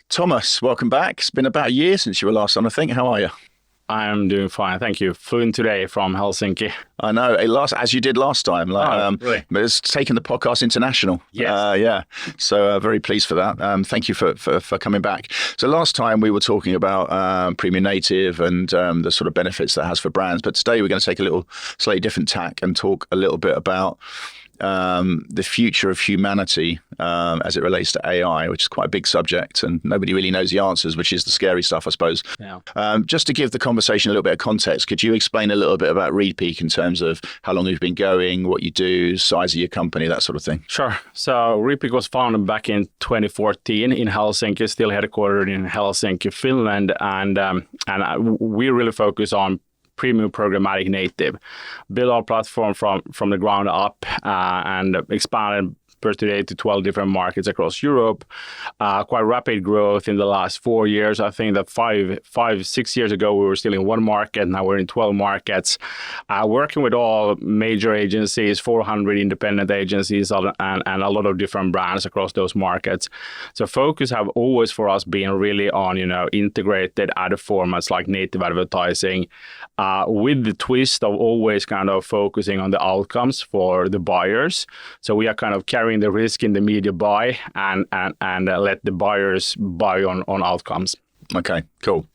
Thomas, welcome back. It's been about a year since you were last on, I think. How are you? I'm doing fine, thank you. Flew in today from Helsinki. I know, as you did last time. Really? But it's taken the podcast international. Yes. Yeah. So very pleased for that. Thank you for coming back. So last time we were talking about Premium Native and the sort of benefits that has for brands. But today we're going to take a little slightly different tack and talk a little bit about the future of humanity as it relates to AI, which is quite a big subject and nobody really knows the answers, which is the scary stuff, I suppose. Yeah. Just to give the conversation a little bit of context, could you explain a little bit about ReadPeak in terms of how long you've been going, what you do, size of your company, that sort of thing? Sure. So ReadPeak was founded back in 2014 in Helsinki, still headquartered in Helsinki, Finland, and we really focus on premium programmatic native, build our platform from the ground up and expanded per today to 12 different markets across Europe. Quite rapid growth in the last 4 years. I think that 6 years ago, we were still in one market. Now we're in 12 markets, working with all major agencies, 400 independent agencies, and a lot of different brands across those markets. So focus have always for us been really on, integrated ad formats like native advertising, with the twist of always kind of focusing on the outcomes for the buyers. So we are kind of carrying the risk in the media buy and let the buyers buy on outcomes. Okay, cool.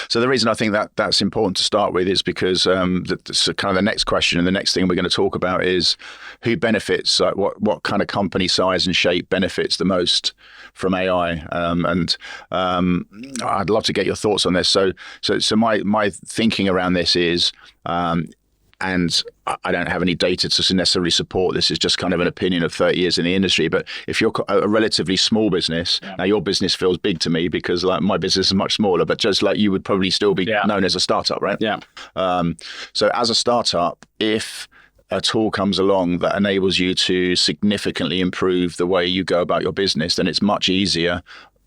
So the reason I think that's important to start with is because that's kind of the next question and the next thing we're going to talk about is who benefits, like what kind of company size and shape benefits the most from AI, and I'd love to get your thoughts on this. So my thinking around this is, and I don't have any data to necessarily support this. It's just kind of an opinion of 30 years in the industry. But if you're a relatively small business, Now your business feels big to me because like my business is much smaller, but just like you would probably still be known as a startup, right? Yeah. So as a startup, if a tool comes along that enables you to significantly improve the way you go about your business, then it's much easier.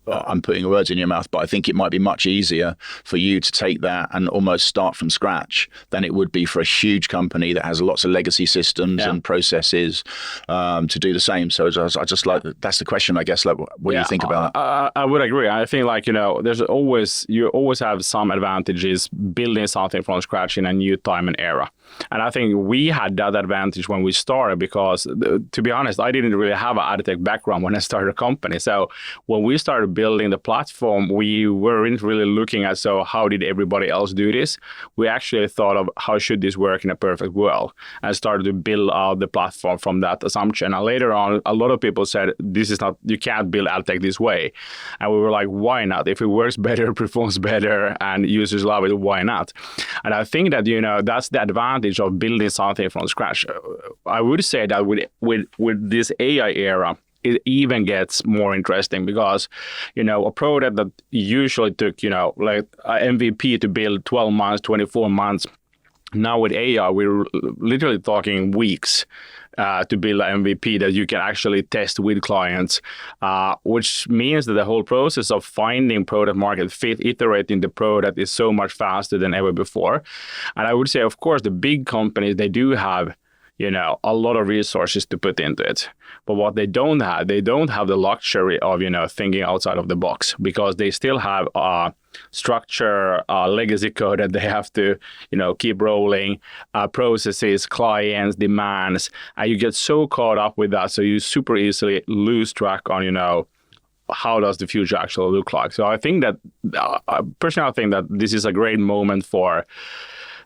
I'm putting words in your mouth, but I think it might be much easier for you to take that and almost start from scratch than it would be for a huge company that has lots of legacy systems and processes to do the same. So I just like, that's the question, I guess. Like, what do you think about that? I would agree. I think you always have some advantages building something from scratch in a new time and era. And I think we had that advantage when we started because, to be honest, I didn't really have an ad tech background when I started a company. So when we started building the platform, we weren't really looking at, so how did everybody else do this? We actually thought of how should this work in a perfect world and started to build out the platform from that assumption. And later on, a lot of people said, you can't build ad tech this way. And we were like, why not? If it works better, performs better, and users love it, why not? And I think that, that's the advantage of building something from scratch. I would say that with this AI era, it even gets more interesting because, a product that usually took, like an MVP to build 12 months, 24 months. Now with AI, we're literally talking weeks to build an MVP that you can actually test with clients, which means that the whole process of finding product market fit, iterating the product is so much faster than ever before. And I would say, of course, the big companies, they do have a lot of resources to put into it. But what they don't have the luxury of, thinking outside of the box because they still have structure, legacy code that they have to, keep rolling, processes, clients, demands. And you get so caught up with that. So you super easily lose track on, how does the future actually look like? So I think that, personally, I think that this is a great moment for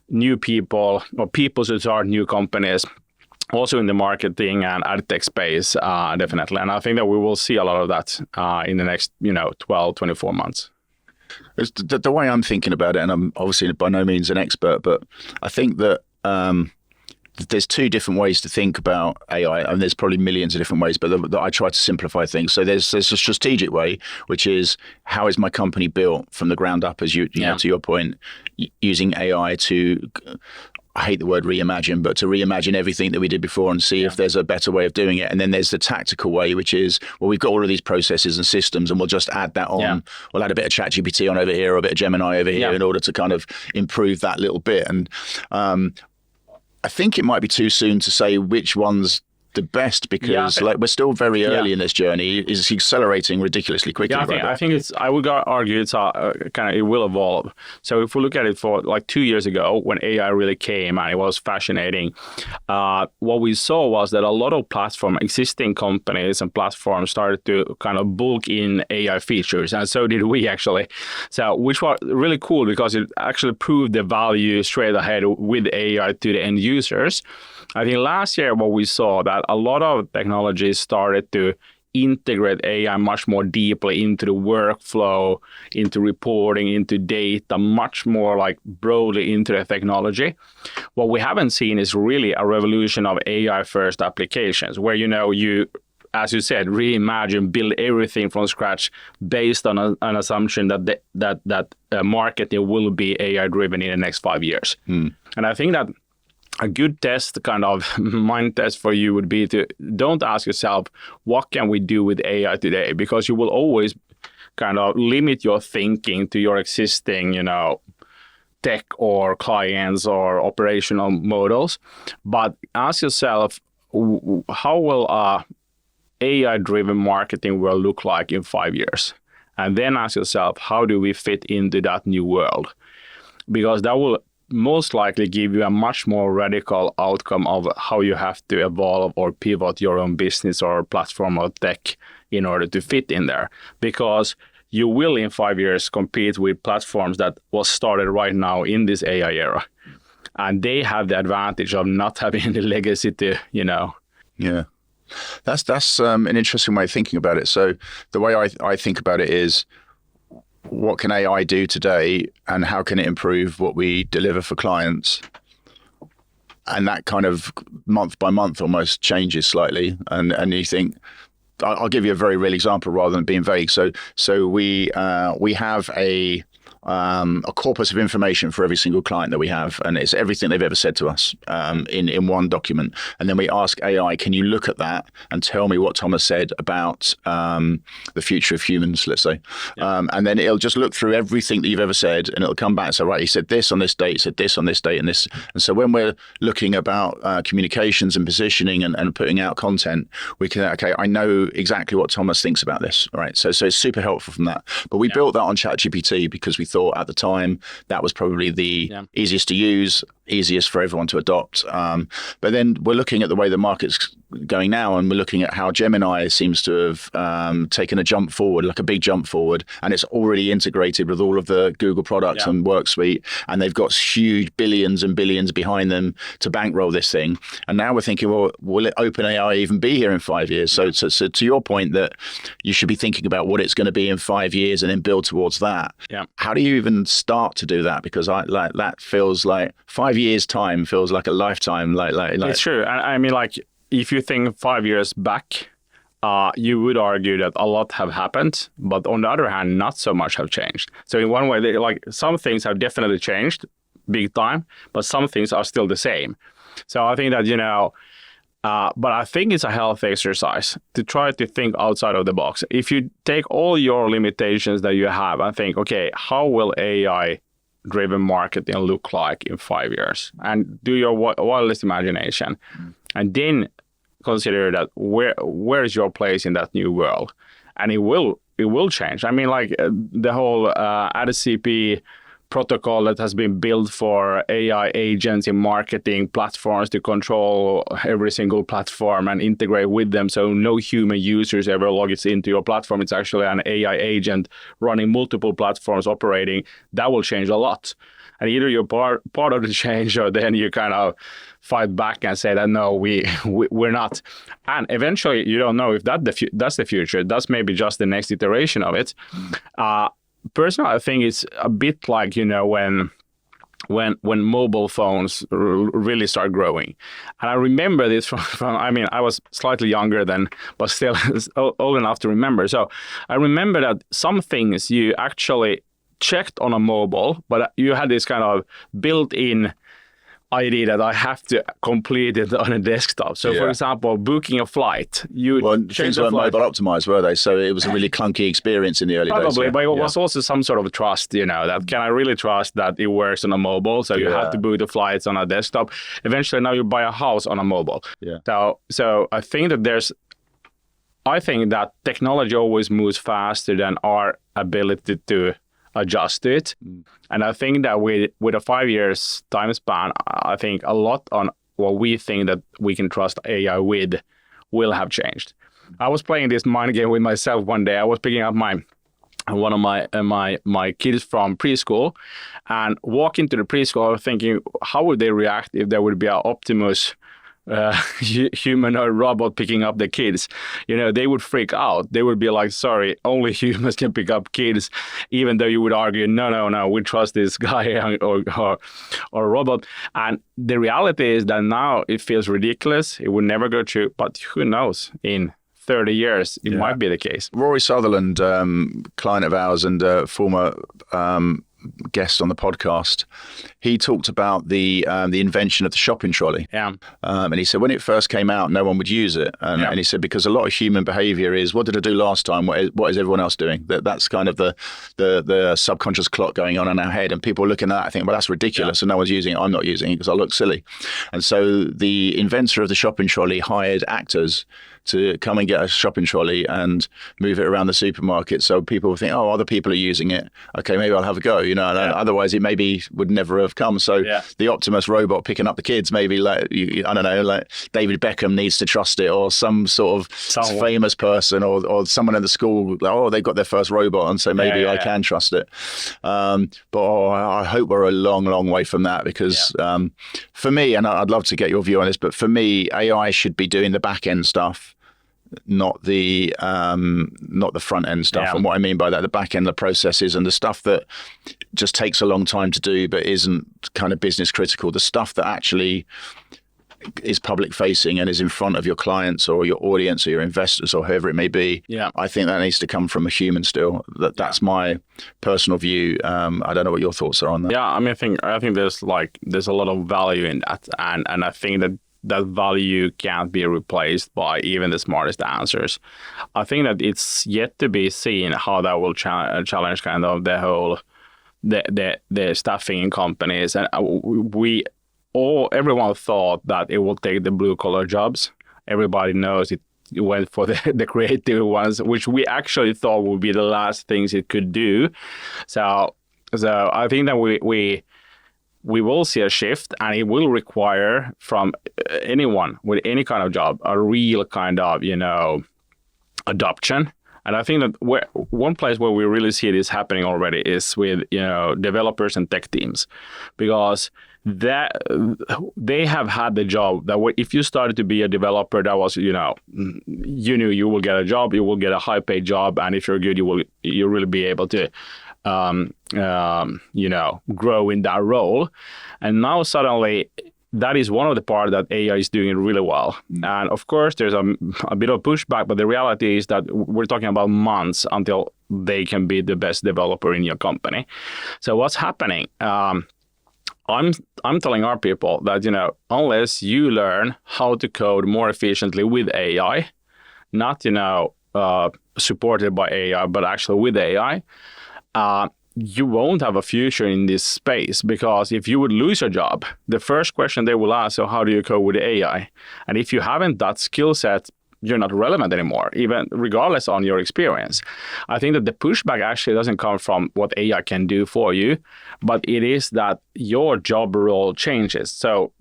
new people or people to start new companies, also in the marketing and ad tech space, definitely. And I think that we will see a lot of that in the next, 12, 24 months. The way I'm thinking about it, and I'm obviously by no means an expert, but I think that there's two different ways to think about AI, and there's probably millions of different ways, but I try to simplify things. So there's a strategic way, which is how is my company built from the ground up, as you know, to your point, using AI to, I hate the word reimagine, but to reimagine everything that we did before and see if there's a better way of doing it. And then there's the tactical way, which is, well, we've got all of these processes and systems and we'll just add that on. Yeah. We'll add a bit of ChatGPT on over here or a bit of Gemini over here in order to kind of improve that little bit. And I think it might be too soon to say which one's the best because like we're still very early in this journey. It's accelerating ridiculously quickly. I think it's. I would argue it's it will evolve. So if we look at it for like 2 years ago when AI really came and it was fascinating, what we saw was that a lot of existing companies and platforms started to kind of bulk in AI features, and so did we actually. So which was really cool because it actually proved the value straight ahead with AI to the end users. I think last year what we saw that a lot of technologies started to integrate AI much more deeply into the workflow, into reporting, into data, much more like broadly into the technology. What we haven't seen is really a revolution of AI first applications where, you, as you said, reimagine, build everything from scratch based on an assumption that marketing will be AI driven in the next 5 years. And I think that a good test, kind of mind test for you would be to don't ask yourself, what can we do with AI today? Because you will always kind of limit your thinking to your existing, tech or clients or operational models. But ask yourself, how will AI-driven marketing will look like in 5 years? And then ask yourself, how do we fit into that new world? Because that will most likely give you a much more radical outcome of how you have to evolve or pivot your own business or platform or tech in order to fit in there. Because you will in 5 years compete with platforms that was started right now in this AI era. And they have the advantage of not having the legacy to, Yeah. That's an interesting way of thinking about it. So the way I think about it is, what can AI do today and how can it improve what we deliver for clients? And that kind of month by month almost changes slightly. And you think, I'll give you a very real example rather than being vague. So we have a corpus of information for every single client that we have, and it's everything they've ever said to us in one document. And then we ask AI, can you look at that and tell me what Tomas said about the future of humans, let's say. And then it'll just look through everything that you've ever said, and it'll come back and say, right, he said this on this date, he said this on this date, and this. And so when we're looking about communications and positioning and putting out content, we can, okay, I know exactly what Tomas thinks about this, right? So it's super helpful from that. But we built that on ChatGPT because we thought at the time that was probably the easiest to use, easiest for everyone to adopt. But then we're looking at the way the market's going now, and we're looking at how Gemini seems to have taken a jump forward, like a big jump forward, and it's already integrated with all of the Google products and Workspace, and they've got huge billions and billions behind them to bankroll this thing. And now we're thinking, well, will OpenAI even be here in 5 years? So to your point that you should be thinking about what it's going to be in 5 years and then build towards that. How do you even start to do that? Because that feels like 5 years time feels like a lifetime. Like it's true. I mean, like, if you think 5 years back, you would argue that a lot have happened, but on the other hand, not so much have changed. So in one way, some things have definitely changed big time, but some things are still the same. So I think that, but I think it's a healthy exercise to try to think outside of the box. If you take all your limitations that you have and think, okay, how will AI-driven marketing look like in 5 years? And do your wildest imagination. And then consider that where is your place in that new world? And it will change. I mean, like the whole AdCP protocol that has been built for AI agents in marketing platforms to control every single platform and integrate with them, so no human users ever logs into your platform. It's actually an AI agent running multiple platforms operating. That will change a lot. And either you're part of the change, or then you kind of fight back and say that no, we're not. And eventually, you don't know if that's the future. That's maybe just the next iteration of it. Personally, I think it's a bit like when mobile phones really start growing. And I remember this from I mean, I was slightly younger then, but still old enough to remember. So I remember that some things you actually checked on a mobile, but you had this kind of built-in idea that I have to complete it on a desktop. So, for example, booking a flight, things weren't mobile optimized, were they? So it was a really clunky experience in the early days. Probably, but it was also some sort of trust, that can I really trust that it works on a mobile? So you have to book the flights on a desktop. Eventually, now you buy a house on a mobile. Yeah. So I think that technology always moves faster than our ability to adjust to it. And I think that with a 5 years time span, I think a lot on what we think that we can trust AI with will have changed. I was playing this mind game with myself one day. I was picking up one of my kids from preschool and walking to the preschool. I was thinking, how would they react if there would be an Optimus humanoid robot picking up the kids? They would freak out. They would be like, sorry, only humans can pick up kids, even though you would argue, no, we trust this guy or robot. And the reality is that now it feels ridiculous. It would never go true, but who knows, in 30 years, it might be the case. Rory Sutherland, client of ours and former guest on the podcast, he talked about the invention of the shopping trolley. Yeah. And he said when it first came out, no one would use it. And he said because a lot of human behavior is, what did I do last time? What is everyone else doing? That's kind of the subconscious clock going on in our head. And people are looking at that and think, well, that's ridiculous. And no one's using it. I'm not using it because I look silly. And so the inventor of the shopping trolley hired actors to come and get a shopping trolley and move it around the supermarket. So people think, oh, other people are using it. Okay, maybe I'll have a go, otherwise it maybe would never have come. So the Optimus robot picking up the kids, maybe like David Beckham needs to trust it, or some sort of famous person or someone in the school, they got their first robot and so maybe I can trust it. But I hope we're a long, long way from that because for me, and I'd love to get your view on this, but for me, AI should be doing the back end stuff, not the front end stuff. And what I mean by that, the back end, the processes and the stuff that just takes a long time to do but isn't kind of business critical, the stuff that actually is public facing and is in front of your clients or your audience or your investors or whoever it may be. I think that needs to come from a human still. That's my personal view. I don't know what your thoughts are on that. I mean, I think there's a lot of value in that, and I think that value can't be replaced by even the smartest answers. I think that it's yet to be seen how that will challenge kind of the whole the staffing in companies. And everyone thought that it will take the blue collar jobs. Everybody knows it went for the creative ones, which we actually thought would be the last things it could do. So I think that we will see a shift, and it will require from anyone with any kind of job a real kind of adoption. And I think that one place where we really see this happening already is with developers and tech teams, because they have had the job that if you started to be a developer, that was you knew you will get a job, you will get a high paid job, and if you're good, you really be able to grow in that role. And now suddenly that is one of the parts that AI is doing really well. And of course, there's a bit of pushback, but the reality is that we're talking about months until they can be the best developer in your company. So what's happening? I'm telling our people that, unless you learn how to code more efficiently with AI, not, supported by AI, but actually with AI, you won't have a future in this space, because if you would lose your job, the first question they will ask, so how do you code with AI? And if you haven't that skill set, you're not relevant anymore, even regardless on your experience. I think that the pushback actually doesn't come from what AI can do for you, but it is that your job role changes. So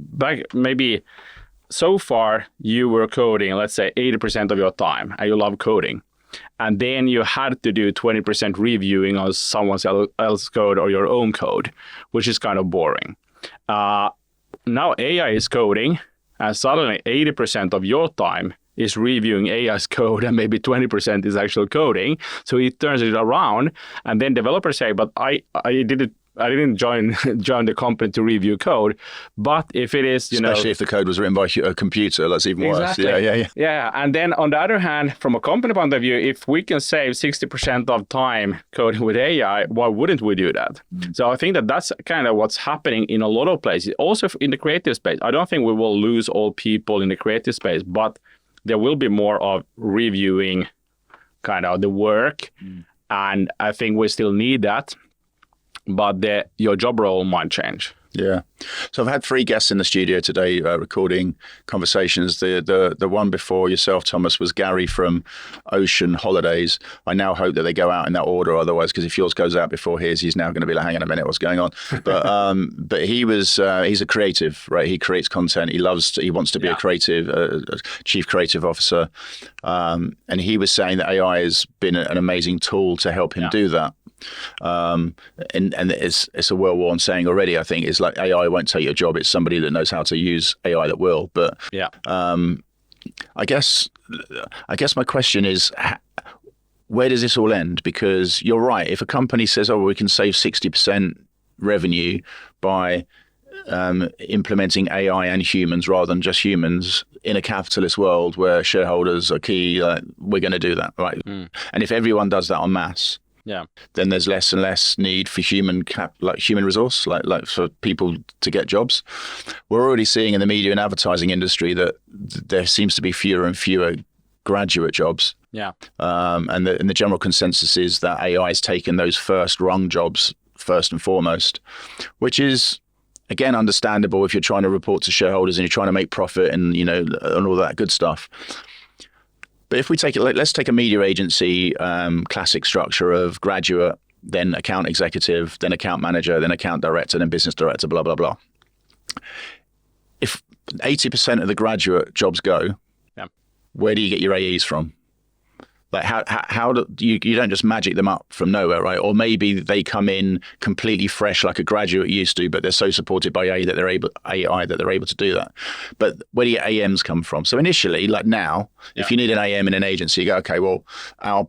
so far you were coding, let's say 80% of your time, and you love coding. And then you had to do 20% reviewing of someone else's code or your own code, which is kind of boring. Now AI is coding, and suddenly 80% of your time is reviewing AI's code, and maybe 20% is actual coding. So it turns it around, and then developers say, but I did it I didn't join the company to review code, but if it is, especially if the code was written by a computer, that's even worse. Exactly. Yeah. And then on the other hand, from a company point of view, if we can save 60% of time coding with AI, why wouldn't we do that? So I think that that's kind of what's happening in a lot of places. Also in the creative space, I don't think we will lose all people in the creative space, but there will be more of reviewing kind of the work. And I think we still need that, but your job role might change. Yeah. So I've had 3 guests in the studio today recording conversations. The one before yourself, Thomas, was Gary from Ocean Holidays. I now hope that they go out in that order, otherwise, because if yours goes out before his, he's now going to be like, hang on a minute, what's going on? But he's a creative, right? He creates content. He wants to be a creative, chief creative officer. And he was saying that AI has been an amazing tool to help him do that. And it's a well-worn saying already. I think it's like AI won't take your job. It's somebody that knows how to use AI that will. But I guess my question is, where does this all end? Because you're right. If a company says, "Oh, we can save 60% revenue by implementing AI and humans rather than just humans in a capitalist world where shareholders are key," we're going to do that, right? And if everyone does that en masse, then there's less and less need for human resource, like for people to get jobs. We're already seeing in the media and advertising industry that there seems to be fewer and fewer graduate jobs. And the general consensus is that AI has taken those first rung jobs first and foremost, which is, again, understandable if you're trying to report to shareholders and you're trying to make profit and and all that good stuff. But if we take it, let's take a media agency classic structure of graduate, then account executive, then account manager, then account director, then business director, blah, blah, blah. If 80% of the graduate jobs go, where do you get your AEs from? Like how do you don't just magic them up from nowhere, right? Or maybe they come in completely fresh like a graduate used to, but they're so supported by AI that they're able to do that. But where do your AMs come from? So initially, like now, if you need an AM in an agency, you go, okay, well, our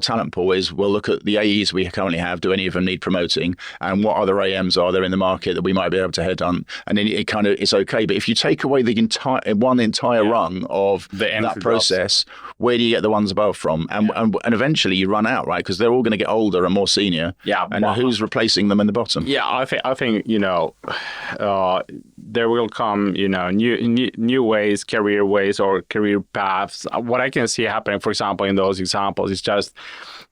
talent pool is, we'll look at the AEs we currently have. Do any of them need promoting? And what other AMs are there in the market that we might be able to head on? And then it's okay. But if you take away the entire rung of that process, where do you get the ones above from? And eventually you run out, right? Because they're all going to get older and more senior. And who's replacing them in the bottom? I think there will come new ways, career ways, or career paths. What I can see happening, for example, in those examples, is just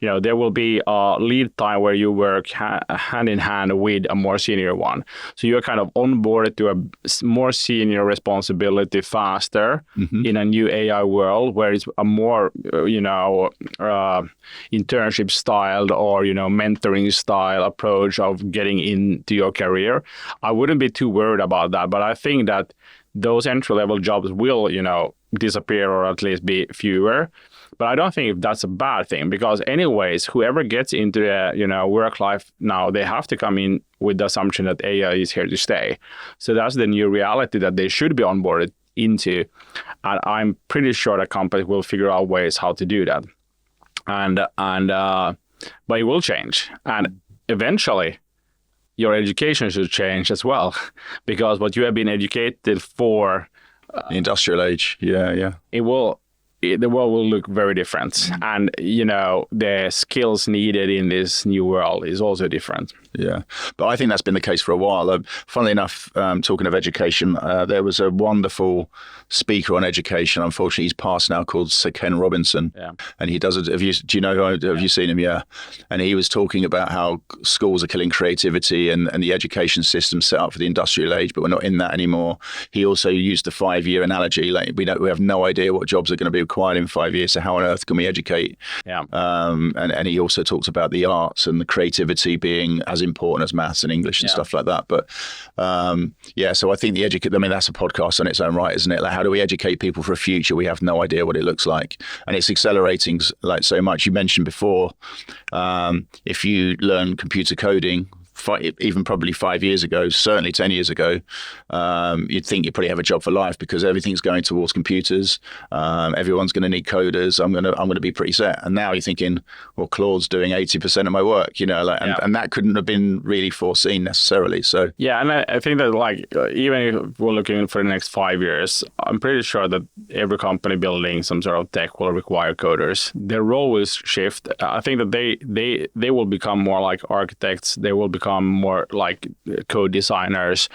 there will be a lead time where you work hand in hand with a more senior one. So you're kind of onboarded to a more senior responsibility faster in a new AI world, where it's a more internship styled or mentoring style approach of getting into your career. I wouldn't be too worried about that, but I think that those entry level jobs will disappear, or at least be fewer. But I don't think that's a bad thing, because anyways, whoever gets into the work life now, they have to come in with the assumption that AI is here to stay. So that's the new reality that they should be onboarded into. And I'm pretty sure that companies will figure out ways how to do that. But it will change. And eventually, your education should change as well, because what you have been educated for, the industrial age, the world will look very different, and the skills needed in this new world is also different. Yeah, but I think that's been the case for a while. Funnily enough, talking of education, there was a wonderful speaker on education. Unfortunately, he's passed now, called Sir Ken Robinson. And he does it. Have you seen him? Yeah. And he was talking about how schools are killing creativity and the education system set up for the industrial age, but we're not in that anymore. He also used the 5-year analogy. Like we have no idea what jobs are going to be required in 5 years. So how on earth can we educate? And he also talks about the arts and the creativity being as important as maths and English and stuff like that. But so I think that's a podcast on its own right, isn't it? Like, how do we educate people for a future we have no idea what it looks like? And it's accelerating like so much. You mentioned before, if you learn computer coding even probably 5 years ago, certainly 10 years ago, you'd think you probably have a job for life because everything's going towards computers. Everyone's going to need coders. I'm going to be pretty set. And now you're thinking, well, Claude's doing 80% of my work, and that couldn't have been really foreseen necessarily. So yeah, and I think that even if we're looking for the next 5 years, I'm pretty sure that every company building some sort of tech will require coders. Their role will shift. I think that they will become more like architects. They will become more like code designers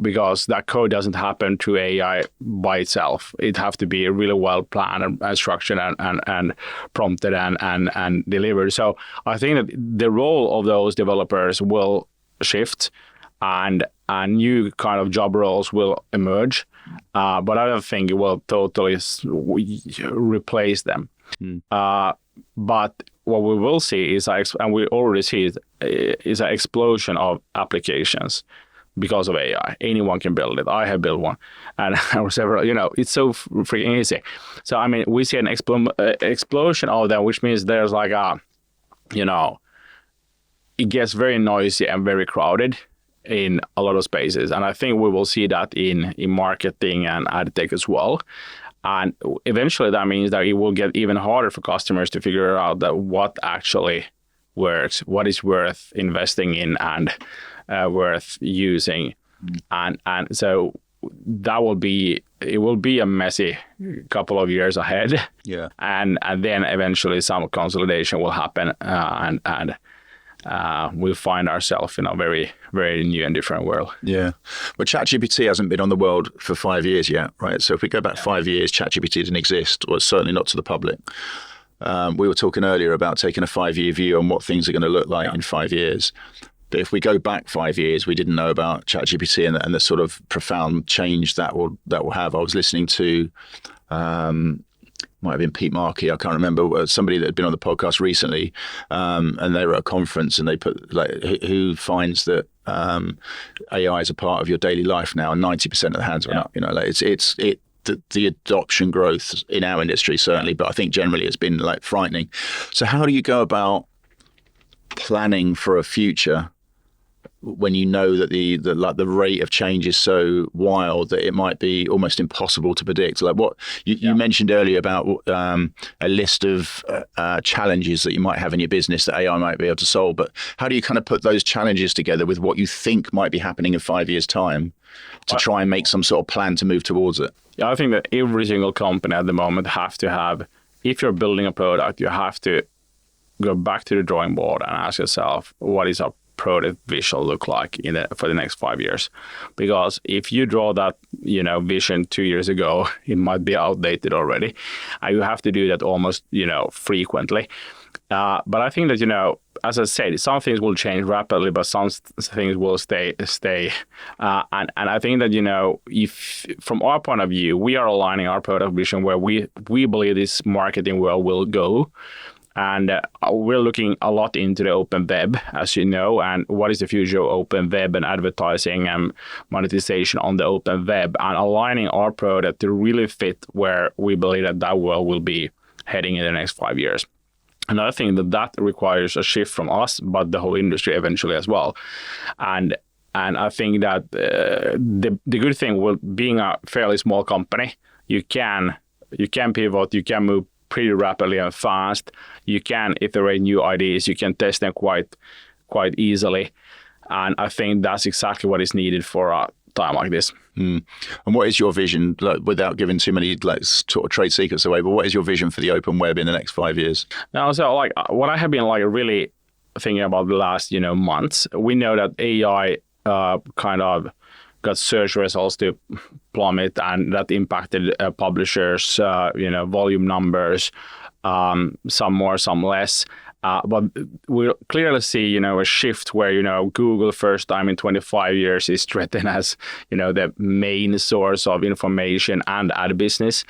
because that code doesn't happen through AI by itself. It have to be really well planned and structured and prompted and delivered. So I think that the role of those developers will shift and new kind of job roles will emerge. But I don't think it will totally replace them. But what we will see is, and we already see it, is an explosion of applications because of AI. Anyone can build it. I have built one, and several. It's so freaking easy. So I mean, we see an explosion of that, which means there's it gets very noisy and very crowded in a lot of spaces, and I think we will see that in marketing and ad tech as well. And eventually that means that it will get even harder for customers to figure out that what actually works, what is worth investing in and worth using. And so it will be a messy couple of years ahead. Yeah. And then eventually some consolidation will happen and we'll find ourselves in a very, very new and different world. Yeah. Well, ChatGPT hasn't been on the world for 5 years yet, right? So if we go back 5 years, ChatGPT didn't exist, or certainly not to the public. We were talking earlier about taking a 5-year view on what things are going to look like in 5 years. But if we go back 5 years, we didn't know about ChatGPT and the sort of profound change that will have. I was listening to might have been Pete Markey, I can't remember, somebody that had been on the podcast recently, and they were at a conference and they put who finds that AI is a part of your daily life now, and 90% of the hands went up. The adoption growth in our industry certainly, but I think generally it's been frightening. So how do you go about planning for a future when you know that the rate of change is so wild that it might be almost impossible to predict? What you mentioned earlier about a list of challenges that you might have in your business that AI might be able to solve, but how do you kind of put those challenges together with what you think might be happening in 5 years' time to try and make some sort of plan to move towards it? Yeah, I think that every single company at the moment have to have, if you're building a product, you have to go back to the drawing board and ask yourself, what is our product visual look like for the next 5 years? Because if you draw that vision 2 years ago, it might be outdated already, and you have to do that almost frequently. But I think that as I said, some things will change rapidly, but some things will stay. And I think that if from our point of view, we are aligning our product vision where we believe this marketing world will go. And we're looking a lot into the open web, as you know, and what is the future of open web and advertising and monetization on the open web, and aligning our product to really fit where we believe that world will be heading in the next 5 years. And I think that requires a shift from us, but the whole industry eventually as well. And I think that the good thing with being a fairly small company, you can pivot, you can move pretty rapidly and fast. You can iterate new ideas. You can test them quite easily. And I think that's exactly what is needed for a time like this. And what is your vision, without giving too many sort of trade secrets away, but what is your vision for the open web in the next 5 years? Now, so what I have been really thinking about the last months, we know that AI kind of got search results to plummet, and that impacted publishers, volume numbers, some more, some less. But we clearly see, a shift where, Google first time in 25 years is threatened as, the main source of information and ad business.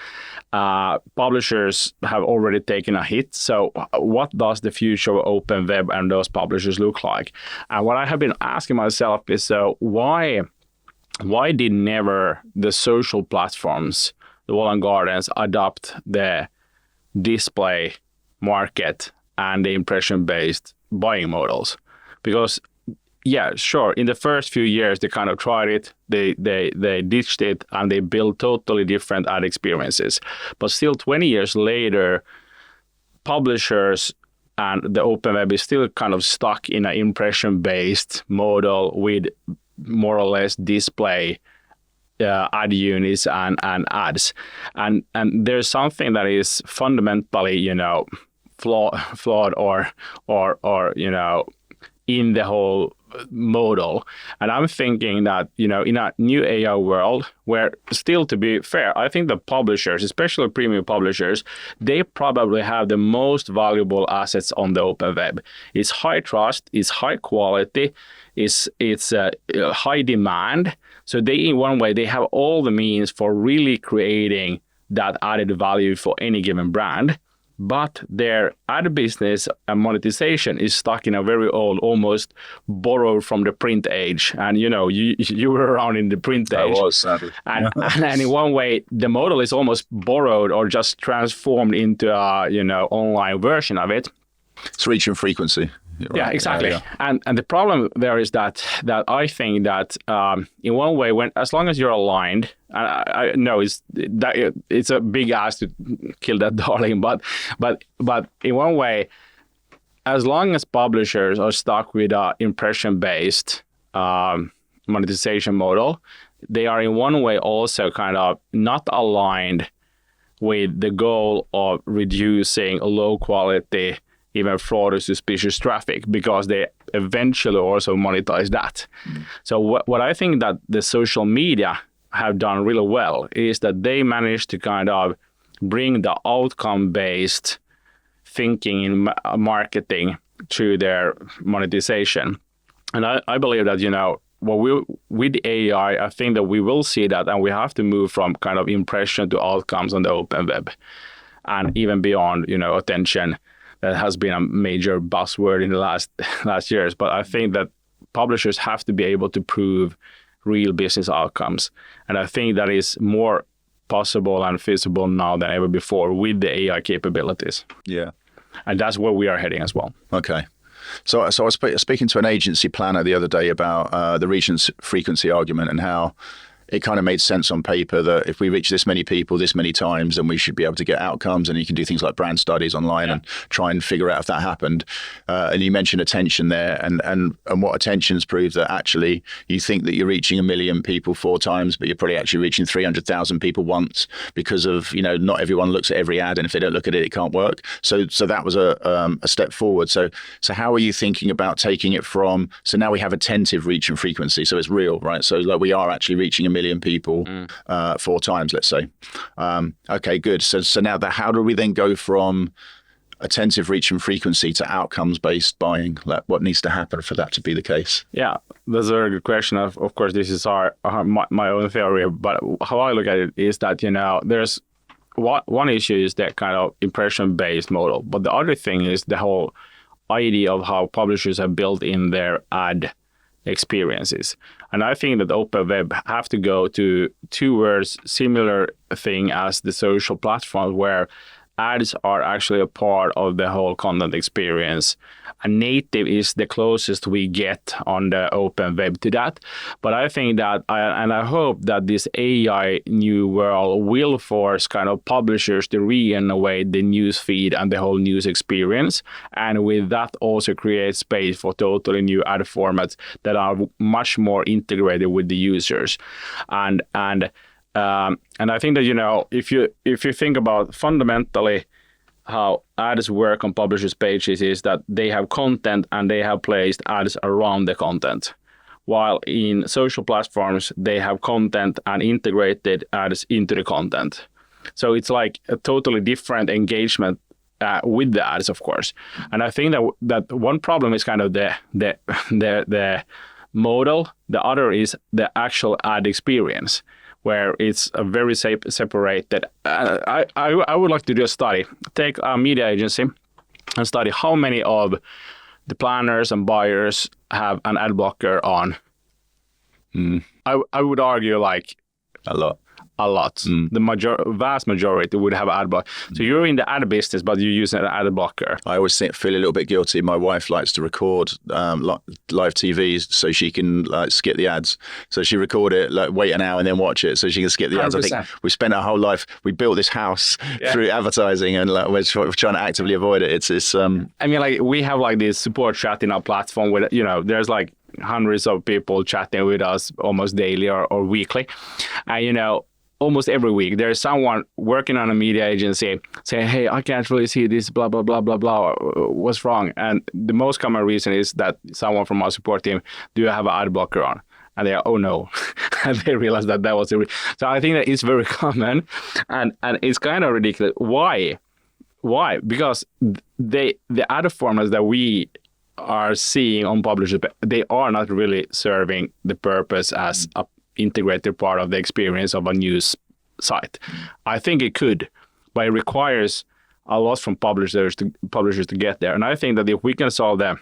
Publishers have already taken a hit. So what does the future of open web and those publishers look like? And what I have been asking myself is, so why did never the social platforms, the walled gardens, adopt the display market and the impression-based buying models? Because yeah, sure. In the first few years, they kind of tried it, they ditched it, and they built totally different ad experiences. But still, 20 years later, publishers and the open web is still kind of stuck in an impression-based model with more or less display ad units and ads, and there's something that is fundamentally, flawed or in the whole model. And I'm thinking that, in a new AI world where, still to be fair, I think the publishers, especially premium publishers, they probably have the most valuable assets on the open web. It's high trust, it's high quality, it's high demand. So they, in one way, they have all the means for really creating that added value for any given brand. But their ad business and monetization is stuck in a very old, almost borrowed from the print age. And you were around in the print age. I was, sadly. And in one way, the model is almost borrowed or just transformed into a online version of it. It's reach and frequency. Right. Yeah, exactly. And the problem there is that I think that in one way, as long as you're aligned, and I know it's a big ask to kill that darling, but in one way, as long as publishers are stuck with a impression-based monetization model, they are in one way also kind of not aligned with the goal of reducing low quality, even fraud or suspicious traffic, because they eventually also monetize that. So what I think that the social media have done really well is that they managed to kind of bring the outcome-based thinking in marketing to their monetization. And I believe that, with AI, I think that we will see that, and we have to move from kind of impression to outcomes on the open web, and even beyond, attention. That has been a major buzzword in the last years. But I think that publishers have to be able to prove real business outcomes. And I think that is more possible and feasible now than ever before with the AI capabilities. Yeah. And that's where we are heading as well. Okay. So I was speaking to an agency planner the other day about the reach and frequency argument, and how it kind of made sense on paper that if we reach this many people this many times, then we should be able to get outcomes, and you can do things like brand studies online and try and figure out if that happened. And you mentioned attention there, and what attention's proved that actually you think that you're reaching 1 million people 4 times, but you're probably actually reaching 300,000 people once, because of, not everyone looks at every ad, and if they don't look at it, it can't work. So that was a step forward. So how are you thinking about taking it from, so now we have attentive reach and frequency, so it's real, right? So like we are actually reaching 1 million people 4 times, let's say. Okay, good. So now how do we then go from attentive reach and frequency to outcomes-based buying? Like, what needs to happen for that to be the case? Yeah, that's a very good question. Of course, this is my own theory, but how I look at it is that, there's one issue is that kind of impression-based model, but the other thing is the whole idea of how publishers have built in their ad experiences. And I think that the open web have to go towards similar thing as the social platforms, where ads are actually a part of the whole content experience. And native is the closest we get on the open web to that. But I think that, I hope that this AI new world will force kind of publishers to re-innovate the news feed and the whole news experience. And with that also create space for totally new ad formats that are much more integrated with the users. And I think that, if you think about fundamentally how ads work on publishers' pages, is that they have content and they have placed ads around the content. While in social platforms, they have content and integrated ads into the content. So it's like a totally different engagement with the ads, of course. And I think that one problem is kind of the model. The other is the actual ad experience, where it's a very separated. I would like to do a study. Take a media agency and study how many of the planners and buyers have an ad blocker on. I would argue like a lot. a lot. The vast majority would have ad block. So you're in the ad business, but you use an ad blocker. I always feel a little bit guilty. My wife likes to record live TV so she can skip the ads. So she record it, wait an hour and then watch it so she can skip the ads. 100%. I think we spent our whole life, we built this house through advertising, and we're trying to actively avoid it. It's I mean, like, we have like this support chat in our platform with, there's like hundreds of people chatting with us almost daily or weekly. And, almost every week there's someone working on a media agency saying, hey, I can't really see this, blah, blah, blah, blah, blah. What's wrong? And the most common reason is that someone from our support team, do you have an ad blocker on? And they are, oh no. And they realize that was the reason. So I think that it's very common, and it's kind of ridiculous. Why? Because the ad formats that we are seeing on publishers, they are not really serving the purpose as a integrated part of the experience of a news site. I think it could, but it requires a lot from publishers to get there. And I think that if we can solve that,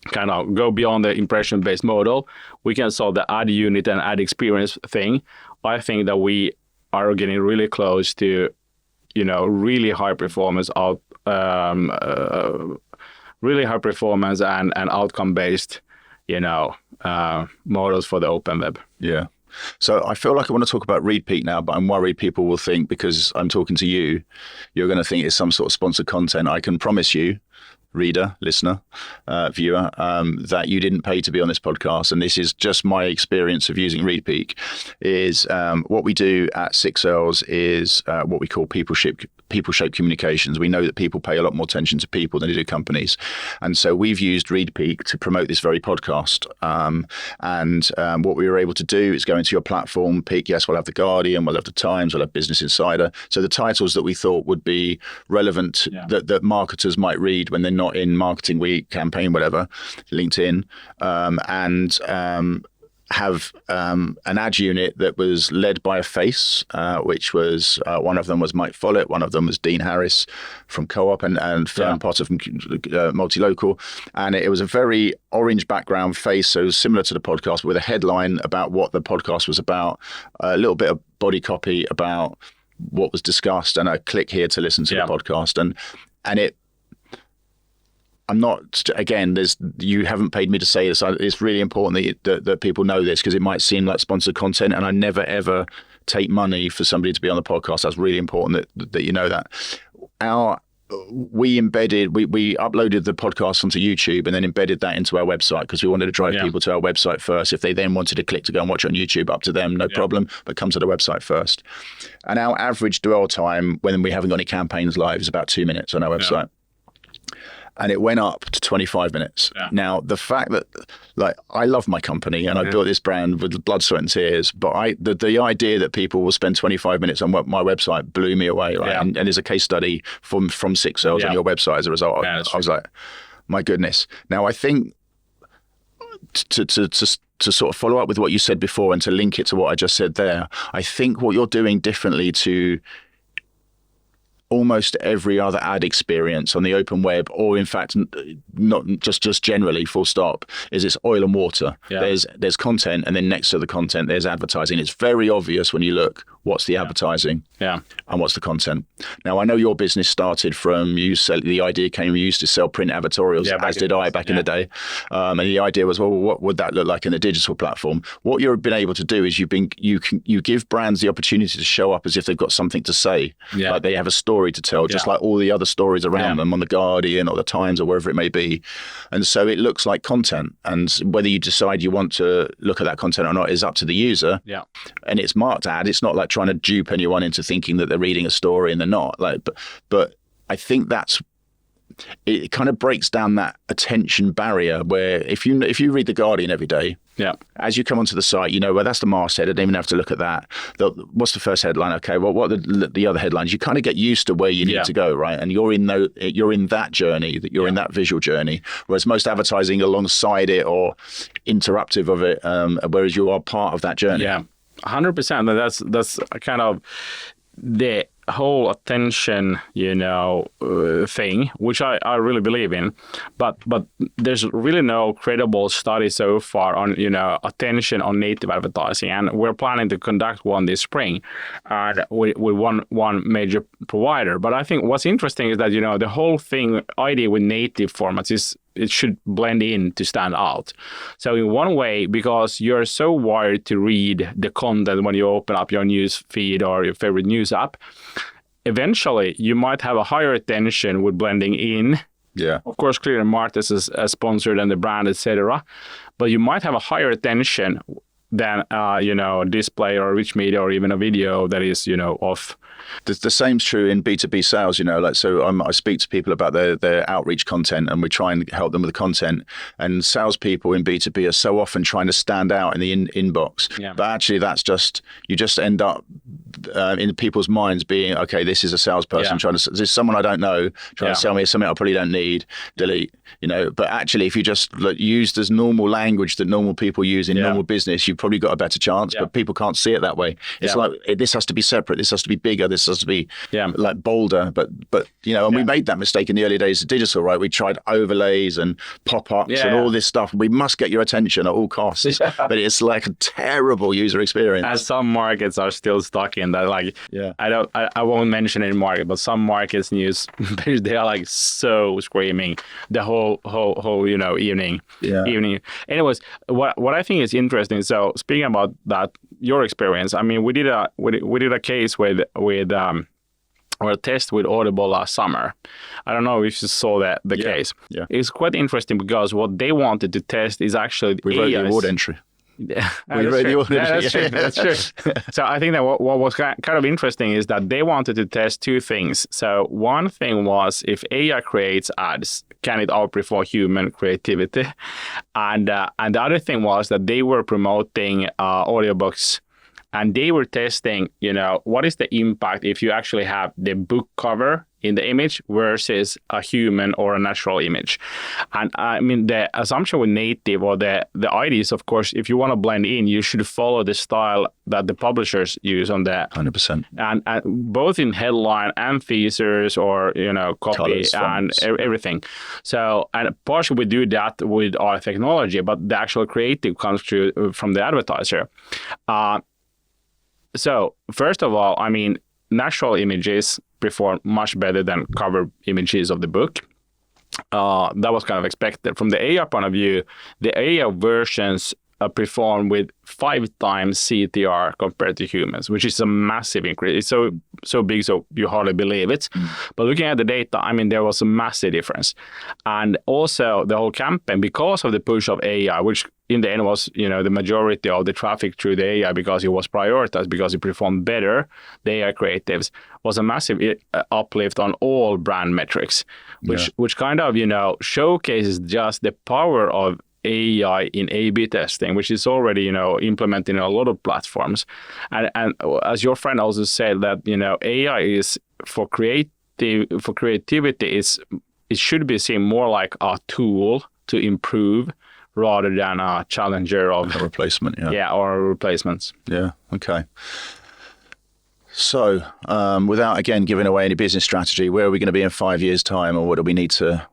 kind of go beyond the impression-based model, we can solve the ad unit and ad experience thing. I think that we are getting really close to, really high performance really high performance and outcome-based, models for the open web. Yeah. So I feel like I want to talk about ReadPeak now, but I'm worried people will think, because I'm talking to you, you're going to think it's some sort of sponsored content. I can promise you, reader, listener, viewer, that you didn't pay to be on this podcast. And this is just my experience of using ReadPeak. Is what we do at 6 L's is what we call people-shaped communications. We know that people pay a lot more attention to people than they do companies. And so we've used ReadPeak to promote this very podcast. And what we were able to do is go into your platform, Peak. Yes, we'll have The Guardian, we'll have The Times, we'll have Business Insider. So the titles that we thought would be relevant, that marketers might read when they're not in Marketing Week, campaign, whatever, LinkedIn, and have an ad unit that was led by a face, which was one of them was Mike Follett, one of them was Dean Harris from Co-op, and Fern Potter from Multilocal. And it was a very orange background face, so similar to the podcast, with a headline about what the podcast was about, a little bit of body copy about what was discussed, and a click here to listen to the podcast. And it, I'm not, again, you haven't paid me to say this. It's really important that people know this, because it might seem like sponsored content, and I never, ever take money for somebody to be on the podcast. That's really important that you know that. We uploaded the podcast onto YouTube and then embedded that into our website, because we wanted to drive people to our website first. If they then wanted to click to go and watch it on YouTube, up to them, no problem, but come to the website first. And our average dwell time when we haven't got any campaigns live is about 2 minutes on our website. And it went up to 25 minutes. Yeah. Now, the fact that, I love my company and I built this brand with blood, sweat and tears, but the idea that people will spend 25 minutes on my website blew me away, right? Yeah. And there's a case study from 6 L's on your website as a result. Yeah, I was like, my goodness. Now, I think to sort of follow up with what you said before and to link it to what I just said there, I think what you're doing differently to almost every other ad experience on the open web, or in fact not just generally, full stop, is it's oil and water. There's content, and then next to the content there's advertising. It's very obvious when you look what's the advertising and what's the content. Now, I know your business started from you used to sell print advertorials, as did I back in the day, and the idea was, well, what would that look like in a digital platform? What you've been able to do is you give brands the opportunity to show up as if they've got something to say, like they have a story to tell, just like all the other stories around them on The Guardian or The Times or wherever it may be. And so it looks like content, and whether you decide you want to look at that content or not is up to the user. And it's marked ad. It's not like trying to dupe anyone into thinking that they're reading a story and they're not. But I think it kind of breaks down that attention barrier, where if you read The Guardian every day, as you come onto the site, well, that's the masthead. I don't even have to look at that. What's the first headline? Okay, well, what are the other headlines? You kind of get used to where you need to go, right? And you're in that journey, in that visual journey, whereas most advertising alongside it or interruptive of it, whereas you are part of that journey. 100%. That's kind of the whole attention, thing, which I really believe in, but there's really no credible study so far on, attention on native advertising, and we're planning to conduct one this spring, and with one major provider. But I think what's interesting is that, the whole thing idea with native formats is it should blend in to stand out. So in one way, because you're so wired to read the content when you open up your news feed or your favorite news app, eventually you might have a higher attention with blending in. Yeah. Of course, clearly Martys is sponsored and the brand, etc. But you might have a higher attention than, display or rich media or even a video that is, off. The same's true in B2B sales, I speak to people about their outreach content, and we try and help them with the content. And salespeople in B2B are so often trying to stand out in the inbox. Yeah. But actually, you just end up in people's minds being, okay, this is a salesperson this is someone I don't know, trying to sell me something I probably don't need, delete, But actually, if you just use this normal language that normal people use in normal business, you've probably got a better chance, but people can't see it that way. It's like, this has to be separate, this has to be bigger, this has to be like bolder, but and we made that mistake in the early days of digital, right? We tried overlays and pop-ups and all this stuff. We must get your attention at all costs, but it's like a terrible user experience. As some markets are still stuck in that, I won't mention any market, but some markets news, they are like so screaming the whole evening. Anyways, what I think is interesting. So speaking about that, your experience. I mean, we did a case with or a test with Audible last summer. I don't know if you saw the case. Yeah. It's quite interesting because what they wanted to test is actually we wrote the award entry. That's true. So I think that what was kind of interesting is that they wanted to test two things. So one thing was, if AI creates ads, can it outperform human creativity? And the other thing was that they were promoting audiobooks. And they were testing, what is the impact if you actually have the book cover in the image versus a human or a natural image. And I mean, the assumption with native or the idea is, of course, if you want to blend in, you should follow the style that the publishers use on the 100%. And both in headline and thesis or, copy Colors, and fonts. Everything. So, and partially we do that with our technology, but the actual creative comes through from the advertiser. So first of all, I mean, natural images perform much better than cover images of the book. That was kind of expected. From the AI point of view, the AI versions perform with 5 times CTR compared to humans, which is a massive increase. It's so big, so you hardly believe it. But looking at the data, I mean, there was a massive difference. And also the whole campaign, because of the push of AI, which in the end was, the majority of the traffic through the AI, because it was prioritized, because it performed better, the AI creatives, was a massive uplift on all brand metrics, which kind of, showcases just the power of AI in A/B testing, which is already, implemented in a lot of platforms. And as your friend also said, that, AI is for creativity, it should be seen more like a tool to improve rather than a challenger of a replacement. Or replacements. Yeah. Okay. So, without again giving away any business strategy, where are we going to be in 5 years' time, or what do we need to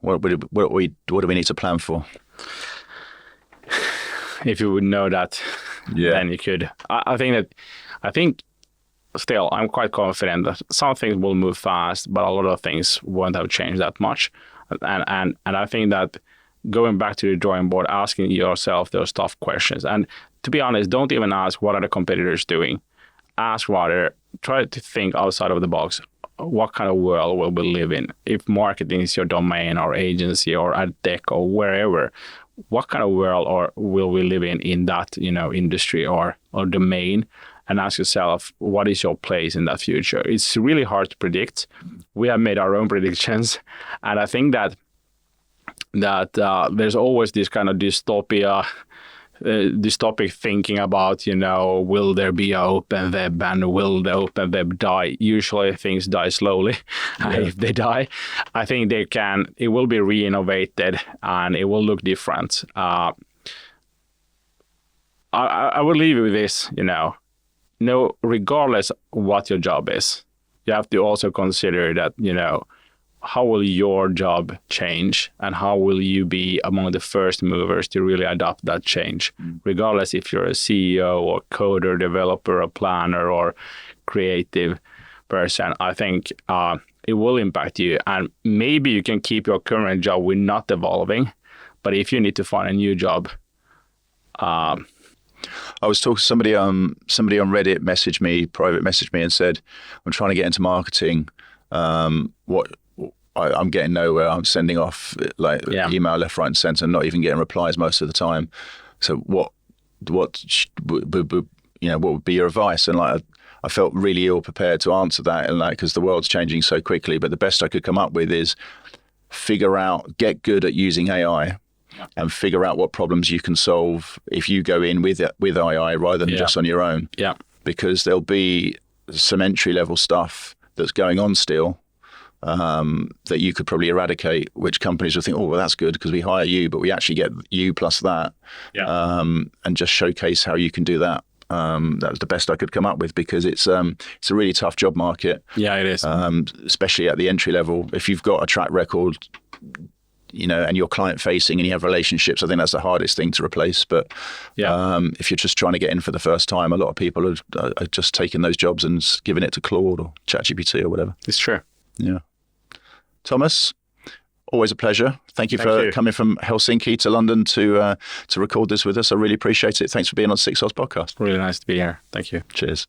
plan for? If you would know that, then you could. I think still, I'm quite confident that some things will move fast, but a lot of things won't have changed that much. And I think that going back to the drawing board, asking yourself those tough questions. And to be honest, don't even ask what are the competitors doing. Ask rather, try to think outside of the box. What kind of world will we live in? If marketing is your domain or agency or ad tech or wherever, what kind of world will we live in that, industry or domain? And ask yourself, what is your place in that future? It's really hard to predict. We have made our own predictions. And I think that there's always this kind of dystopic thinking about, will there be an open web and will the open web die? Usually things die slowly. If they die, I think it will be re-innovated and it will look different. I will leave you with this, regardless what your job is, you have to also consider that, how will your job change and how will you be among the first movers to really adopt that change, regardless if you're a CEO or coder, developer, a planner or creative person. I think it will impact you, and maybe you can keep your current job with not evolving, but if you need to find a new job. I was talking to somebody on Reddit private messaged me and said, I'm trying to get into marketing. I'm getting nowhere. I'm sending off email left, right, and centre, and not even getting replies most of the time. So what would be your advice? And I felt really ill prepared to answer that, and because the world's changing so quickly. But the best I could come up with is get good at using AI, and figure out what problems you can solve if you go in with AI rather than just on your own. Yeah, because there'll be some entry level stuff that's going on still. That you could probably eradicate, which companies will think, oh, well, that's good because we hire you, but we actually get you plus that, and just showcase how you can do that. That was the best I could come up with, because it's a really tough job market. Yeah, it is. Especially at the entry level. If you've got a track record, and you're client facing and you have relationships, I think that's the hardest thing to replace. But if you're just trying to get in for the first time, a lot of people are just taking those jobs and giving it to Claude or ChatGPT or whatever. It's true. Yeah. Thomas, always a pleasure. Thank you for coming from Helsinki to London to record this with us. I really appreciate it. Thanks for being on 6 Hours Podcast. Really nice to be here. Thank you. Cheers.